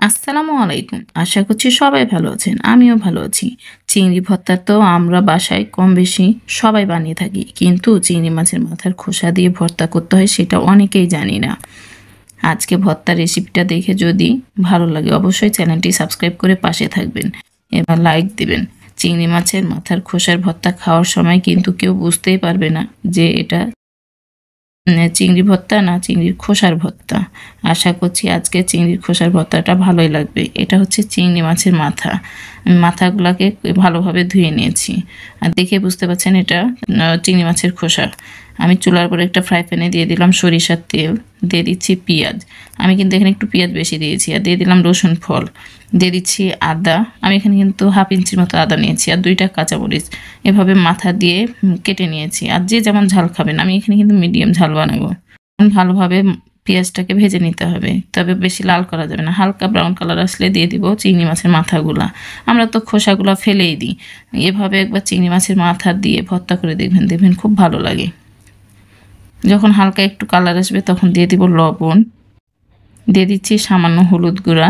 আসসালামু আলাইকুম। আশা করছি সবাই ভালো আছেন। আমিও ভালো আছি। চিংড়ি ভর্তা তো আমরা বাসায় কম বেশি সবাই বানিয়ে থাকি। কিন্তু চিংড়ি মাছের মাথার খোসা দিয়ে ভর্তা করতে হয় সেটা অনেকেই জানি না। আজকে ভর্তার রেসিপিটা দেখে যদি ভালো লাগে অবশ্যই চ্যানেলটি সাবস্ক্রাইব করে পাশে থাকবেন। এবার লাইক দিবেন। চিংড়ি মাছের মাথার খোসার ভর্তা খাওয়ার সময় কিন্তু কেউ বুঝতেই পারবে না যে এটা চিংড়ি ভর্তা না চিংড়ির খোসার ভর্তা। আশা করছি আজকে চিংড়ির খোসার ভর্তাটা ভালোই লাগবে। এটা হচ্ছে চিংড়ি মাছের মাথা। আমি মাথাগুলাকে ভালোভাবে ধুয়ে নিয়েছি। আর দেখে বুঝতে পারছেন এটা চিংড়ি মাছের খোসা। আমি চুলার উপরে একটা ফ্রাই প্যানে দিয়ে দিলাম সরিষার তেল, দিয়ে দিচ্ছি পেঁয়াজ। আমি কিন্তু এখানে একটু পেঁয়াজ বেশি দিয়েছি। আর দিয়ে দিলাম রসুন ফল, দিয়ে দিচ্ছি আদা। আমি এখানে কিন্তু হাফ ইঞ্চির মতো আদা নিয়েছি, আর 2টা কাঁচামরিচ এভাবে মাথা দিয়ে কেটে নিয়েছি। আর যে যেমন ঝাল খাবেন, আমি এখানে কিন্তু মিডিয়াম ঝাল বানাবো। ভালোভাবে পেঁয়াজটাকে ভেজে নিতে হবে, তবে বেশি লাল করা যাবে না। হালকা ব্রাউন কালার আসলে দিয়ে দিব চিংড়ি মাছের মাথাগুলা। আমরা তো খোসাগুলো ফেলেই দিই। এভাবে একবার চিংড়ি মাছের মাথা দিয়ে ভর্তা করে দেখবেন, দেখবেন খুব ভালো লাগে। যখন হালকা একটু কালার আসবে তখন দিয়ে দিব লবণ, দিয়ে দিচ্ছি সামান্য হলুদ গুঁড়া,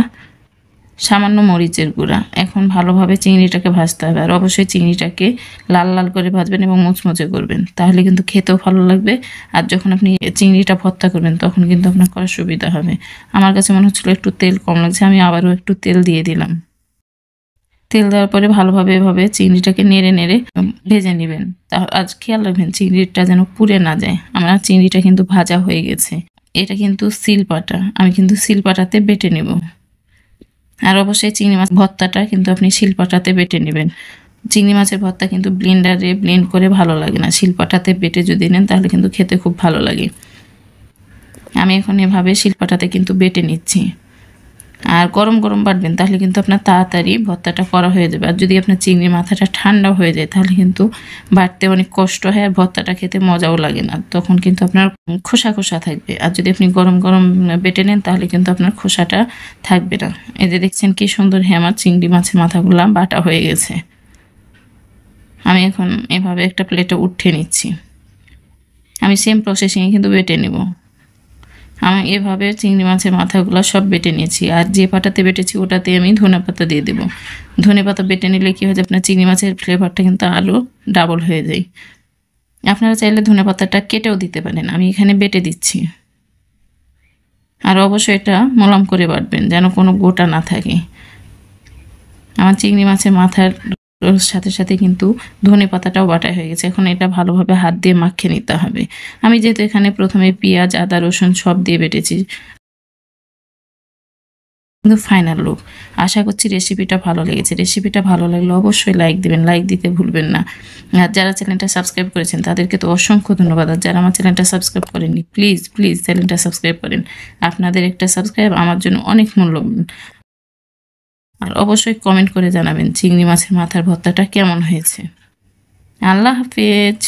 সামান্য মরিচের গুঁড়া। এখন ভালোভাবে চিংড়িটাকে ভাজতে হবে। আর অবশ্যই চিংড়িটাকে লাল লাল করে ভাজবেন এবং মুচমুচে করবেন, তাহলে কিন্তু খেতেও ভালো লাগবে। আর যখন আপনি চিংড়িটা ভর্তা করবেন তখন কিন্তু আপনার করার সুবিধা হবে। আমার কাছে মনে হচ্ছিলো একটু তেল কম লাগছে, আমি আবারও একটু তেল দিয়ে দিলাম। তেল দেওয়ার পরে ভালোভাবে এভাবে চিংড়িটাকে নেড়ে নেড়ে ভেজে নেবেন। আজ খেয়াল রাখবেন চিংড়িটা যেন পুড়ে না যায়। আমার চিংড়িটা কিন্তু ভাজা হয়ে গেছে। এটা কিন্তু শিলপাটা, আমি কিন্তু শিলপাটাতে বেটে নেব। আর অবশ্যই চিংড়ি মাছ ভর্তাটা কিন্তু আপনি শিলপাটাতে বেটে নেবেন। চিংড়ি মাছের ভর্তা কিন্তু ব্লেন্ডারে ব্লেন্ড করে ভালো লাগে না, শিলপাটাতে বেটে যদি নেন তাহলে কিন্তু খেতে খুব ভালো লাগে। আমি এখন এভাবে শিলপাটাতে কিন্তু বেটে নিচ্ছি। আর গরম গরম বাটবেন, তাহলে কিন্তু আপনার তাড়াতাড়ি ভর্তাটা করা হয়ে যাবে। আর যদি আপনার চিংড়ি মাথাটা ঠান্ডা হয়ে যায় তাহলে কিন্তু বাটতে অনেক কষ্ট হয়, আর ভর্তাটা খেতে মজাও লাগে না। তখন কিন্তু আপনার খোসা খোসা থাকবে। আর যদি আপনি গরম গরম বেটে নেন তাহলে কিন্তু আপনার খোসাটা থাকবে না। এই যে দেখছেন কি সুন্দর আমার চিংড়ি মাছের মাথাগুলো বাটা হয়ে গেছে। আমি এখন এভাবে একটা প্লেটে উঠিয়ে নিচ্ছি। আমি সেম প্রসেসিংয়ে কিন্তু বেটে নেব। আমি এভাবে চিংড়ি মাছের মাথাগুলো সব বেটে নিয়েছি। আর যে পাটাতে বেটেছি ওটাতে আমি ধনেপাতা দিয়ে দেবো। ধনেপাতা বেটে নিলে কী হয়, আপনার চিংড়ি মাছের ফ্লেভারটা কিন্তু আরও ডাবল হয়ে যায়। আপনারা চাইলে ধনেপাতাটা কেটেও দিতে পারেন, আমি এখানে বেটে দিচ্ছি। আর অবশ্যই এটা মোলাম করে বাটবেন যেন কোনো গোটা না থাকে। আমার চিংড়ি মাছের মাথার সাথে সাথে কিন্তু ধনেপাতাটাও বাটা হয়ে গেছে। এখন এটা ভালোভাবে হাত দিয়ে মাখিয়ে নিতে হবে। আমি যেহেতু এখানে প্রথমে পেঁয়াজ আদা রসুন সব দিয়ে বেটেছি, কিন্তু ফাইনাল লুক। আশা করছি রেসিপিটা ভালো লেগেছে। রেসিপিটা ভালো লাগলে অবশ্যই লাইক দিবেন, লাইক দিতে ভুলবেন না। আর যারা চ্যানেলটা সাবস্ক্রাইব করেছেন তাদেরকে তো অসংখ্য ধন্যবাদ। আর যারা আমার চ্যানেলটা সাবস্ক্রাইব করেননি প্লিজ প্লিজ চ্যানেলটা সাবস্ক্রাইব করেন। আপনাদের একটা সাবস্ক্রাইব আমার জন্য অনেক মূল্যবান। আর অবশ্যই কমেন্ট করে জানাবেন চিংড়ি মাছের মাথার ভর্তাটা কেমন হয়েছে। আল্লাহ হাফেজ।